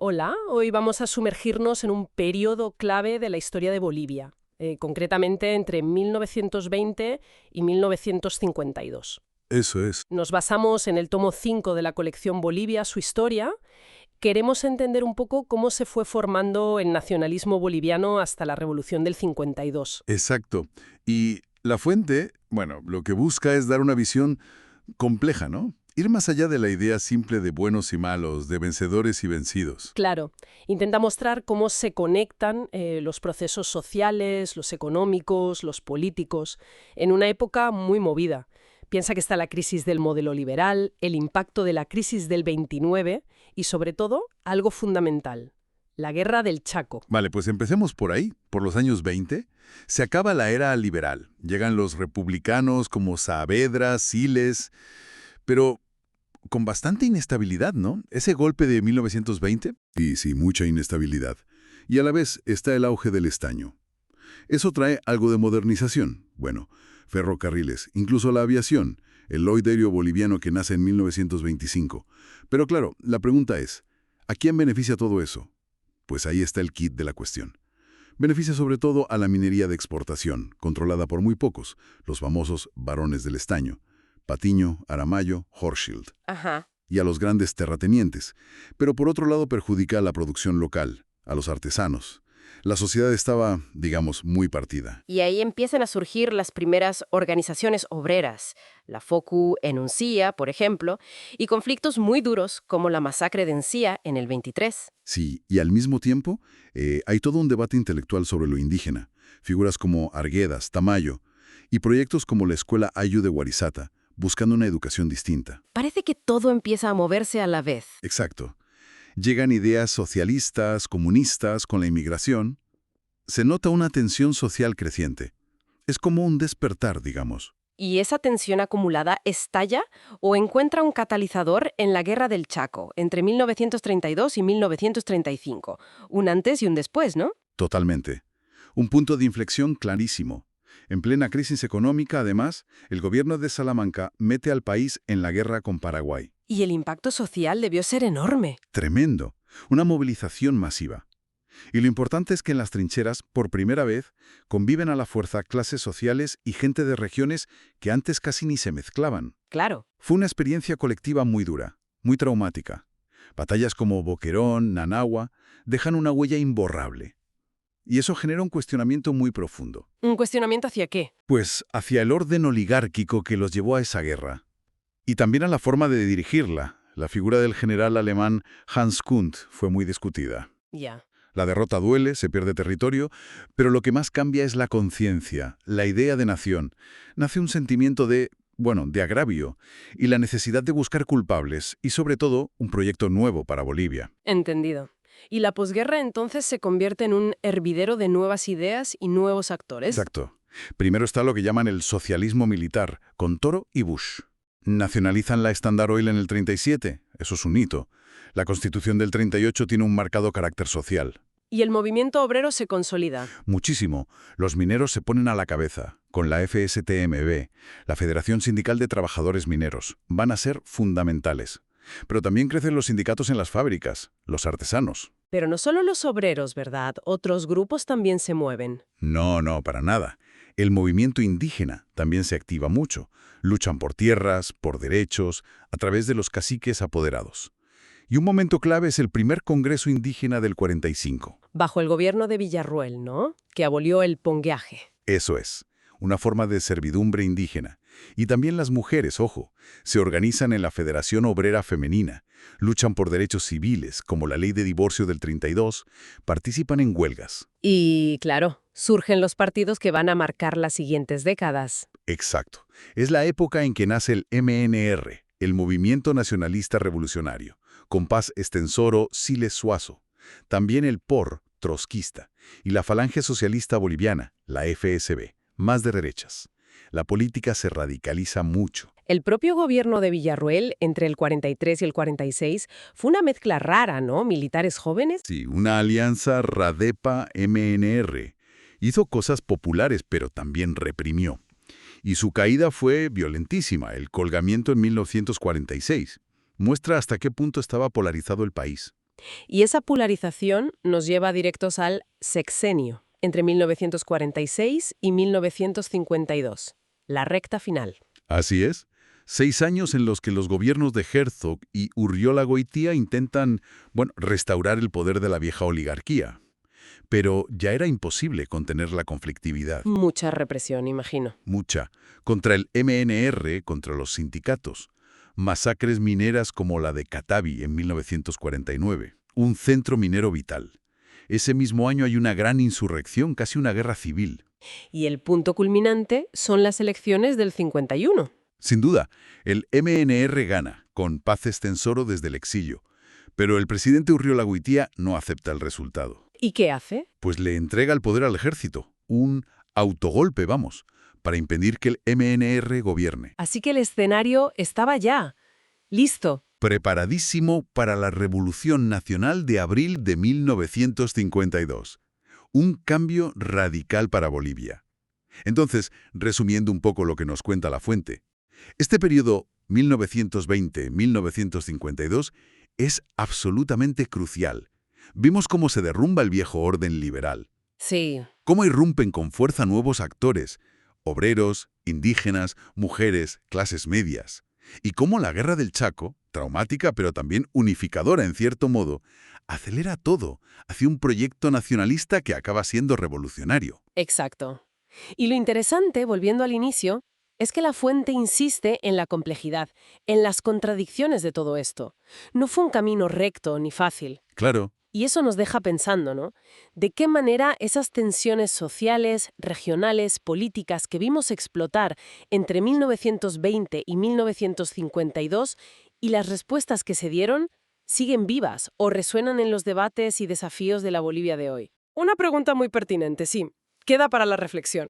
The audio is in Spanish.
Hola, hoy vamos a sumergirnos en un periodo clave de la historia de Bolivia, concretamente entre 1920 y 1952. Eso es. Nos basamos en el tomo 5 de la colección Bolivia, su historia. Queremos entender un poco cómo se fue formando el nacionalismo boliviano hasta la Revolución del 52. Exacto. Y la fuente, bueno, lo que busca es dar una visión compleja, ¿no? Ir más allá de la idea simple de buenos y malos, de vencedores y vencidos. Claro, intenta mostrar cómo se conectan los procesos sociales, los económicos, los políticos, en una época muy movida. Piensa que está la crisis del modelo liberal, el impacto de la crisis del 29 y, sobre todo, algo fundamental, la guerra del Chaco. Vale, pues empecemos por ahí. Por los años 20, se acaba la era liberal. Llegan los republicanos como Saavedra, Siles, pero con bastante inestabilidad, ¿no? Ese golpe de 1920. Sí, mucha inestabilidad. Y a la vez está el auge del estaño. Eso trae algo de modernización. Bueno, ferrocarriles, incluso la aviación, el loiderio boliviano que nace en 1925. Pero claro, la pregunta es, ¿a quién beneficia todo eso? Pues ahí está el kit de la cuestión. Beneficia sobre todo a la minería de exportación, controlada por muy pocos, los famosos varones del estaño, Patiño, Aramayo, Hochschild, Ajá. y a los grandes terratenientes. Pero por otro lado perjudica a la producción local, a los artesanos. La sociedad estaba, digamos, muy partida. Y ahí empiezan a surgir las primeras organizaciones obreras, la FOCU en Uncía, por ejemplo, y conflictos muy duros como la masacre de Encía en el 23. Sí, y al mismo tiempo hay todo un debate intelectual sobre lo indígena, figuras como Arguedas, Tamayo, y proyectos como la Escuela Ayu de Guarizata, buscando una educación distinta. Parece que todo empieza a moverse a la vez. Exacto. Llegan ideas socialistas, comunistas con la inmigración. Se nota una tensión social creciente. Es como un despertar, digamos. ¿Y esa tensión acumulada estalla o encuentra un catalizador en la Guerra del Chaco, entre 1932 y 1935? Un antes y un después, ¿no? Totalmente. Un punto de inflexión clarísimo. En plena crisis económica, además, el gobierno de Salamanca mete al país en la guerra con Paraguay. Y el impacto social debió ser enorme. Tremendo. Una movilización masiva. Y lo importante es que en las trincheras, por primera vez, conviven a la fuerza clases sociales y gente de regiones que antes casi ni se mezclaban. Claro. Fue una experiencia colectiva muy dura, muy traumática. Batallas como Boquerón, Nanagua, dejan una huella imborrable. Y eso genera un cuestionamiento muy profundo. ¿Un cuestionamiento hacia qué? Pues hacia el orden oligárquico que los llevó a esa guerra. Y también a la forma de dirigirla. La figura del general alemán Hans Kunt fue muy discutida. Ya. La derrota duele, se pierde territorio, pero lo que más cambia es la conciencia, la idea de nación. Nace un sentimiento de agravio, y la necesidad de buscar culpables, y sobre todo, un proyecto nuevo para Bolivia. Entendido. Y la posguerra entonces se convierte en un hervidero de nuevas ideas y nuevos actores. Exacto. Primero está lo que llaman el socialismo militar, con Toro y Bush. Nacionalizan la Standard Oil en el 37, eso es un hito. La Constitución del 38 tiene un marcado carácter social. Y el movimiento obrero se consolida. Muchísimo. Los mineros se ponen a la cabeza, con la FSTMB, la Federación Sindical de Trabajadores Mineros. Van a ser fundamentales. Pero también crecen los sindicatos en las fábricas, los artesanos. Pero no solo los obreros, ¿verdad? Otros grupos también se mueven. No, para nada. El movimiento indígena también se activa mucho. Luchan por tierras, por derechos, a través de los caciques apoderados. Y un momento clave es el primer Congreso Indígena del 45. Bajo el gobierno de Villarroel, ¿no? Que abolió el pongueaje. Eso es, una forma de servidumbre indígena. Y también las mujeres, ojo, se organizan en la Federación Obrera Femenina, luchan por derechos civiles, como la ley de divorcio del 32, participan en huelgas. Y, claro, surgen los partidos que van a marcar las siguientes décadas. Exacto. Es la época en que nace el MNR, el Movimiento Nacionalista Revolucionario, con Paz Estensoro Siles Suazo. También el POR, trotskista, y la Falange Socialista Boliviana, la FSB, más de derechas. La política se radicaliza mucho. El propio gobierno de Villarroel, entre el 43 y el 46, fue una mezcla rara, ¿no? Militares jóvenes. Sí, una alianza Radepa-MNR. Hizo cosas populares, pero también reprimió. Y su caída fue violentísima, el colgamiento en 1946. Muestra hasta qué punto estaba polarizado el país. Y esa polarización nos lleva directos al sexenio, entre 1946 y 1952, la recta final. Así es. 6 años en los que los gobiernos de Herzog y Urriola Goitia intentan, restaurar el poder de la vieja oligarquía. Pero ya era imposible contener la conflictividad. Mucha represión, imagino. Mucha. Contra el MNR, contra los sindicatos. Masacres mineras como la de Katavi en 1949. Un centro minero vital. Ese mismo año hay una gran insurrección, casi una guerra civil. Y el punto culminante son las elecciones del 51. Sin duda, el MNR gana, con Paz Estensoro desde el exilio. Pero el presidente Urriola Goitia no acepta el resultado. ¿Y qué hace? Pues le entrega el poder al ejército. Un autogolpe, vamos, para impedir que el MNR gobierne. Así que el escenario estaba ya. Listo. Preparadísimo para la Revolución Nacional de abril de 1952. Un cambio radical para Bolivia. Entonces, resumiendo un poco lo que nos cuenta la fuente, este periodo 1920-1952 es absolutamente crucial. Vimos cómo se derrumba el viejo orden liberal. Sí. Cómo irrumpen con fuerza nuevos actores, obreros, indígenas, mujeres, clases medias. Y cómo la Guerra del Chaco, traumática pero también unificadora en cierto modo, acelera todo hacia un proyecto nacionalista que acaba siendo revolucionario. Exacto. Y lo interesante, volviendo al inicio, es que la fuente insiste en la complejidad, en las contradicciones de todo esto. No fue un camino recto ni fácil. Claro. Y eso nos deja pensando, ¿no? ¿De qué manera esas tensiones sociales, regionales, políticas que vimos explotar entre 1920 y 1952 y las respuestas que se dieron siguen vivas o resuenan en los debates y desafíos de la Bolivia de hoy? Una pregunta muy pertinente, sí. Queda para la reflexión.